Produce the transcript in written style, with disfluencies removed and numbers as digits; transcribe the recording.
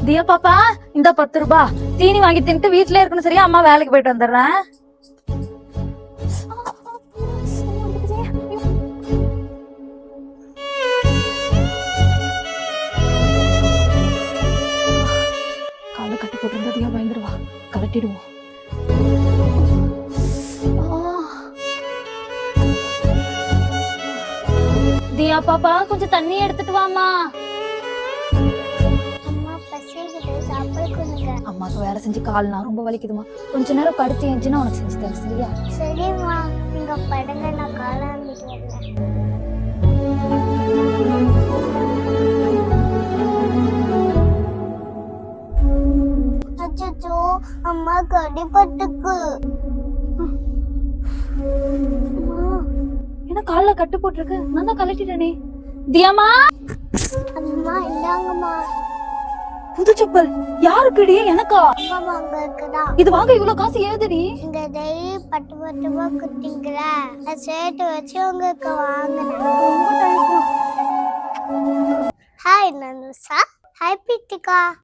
தியா பாப்பா, இந்த 10 ரூபாய் தீனி வாங்கி தின்ட்டு வீட்லயே இருக்கணும் சரியா? அம்மா வேலைக்கு போயிட்டு வந்துடுறேன். கால கட்டி போட்டு தியா பயந்துருவா, கலட்டிடுவோம். தியா பாப்பா, கொஞ்சம் தண்ணி எடுத்துட்டு வாமா. அம்மாக்கு வேலை செஞ்சு கால்னா ரொம்ப வலிக்குதுமா. கொஞ்ச நேரம் படுத்து ஏஞ்சினா உனக்கு செஞ்சு தரேன் சரியா? சரிம்மா, நீங்க படுங்க, நான் காலாண்டிட்டு வரேன். அச்சோ, அம்மா கடிபட்டுக்கு. என்ன கால்ல கட்டு போட்டிருக்கு? நான் தான் கலட்டிட்டேனே. தியாமா, அம்மா இந்தாங்கம்மா. புது செப்பல் யாருக்குடி? எனக்கா? அம்மா அங்க இருக்குதா. இது வாங்க இவ்வளவு காசு ஏதுடி? இங்க டெய்லி பட்டு பட்டுமா குட்டிங்களா, நான் சேர்த்து வச்சு உங்களுக்கு வாங்கினேன். ஹாய் நனுஷா. ஹாய் பித்திகா.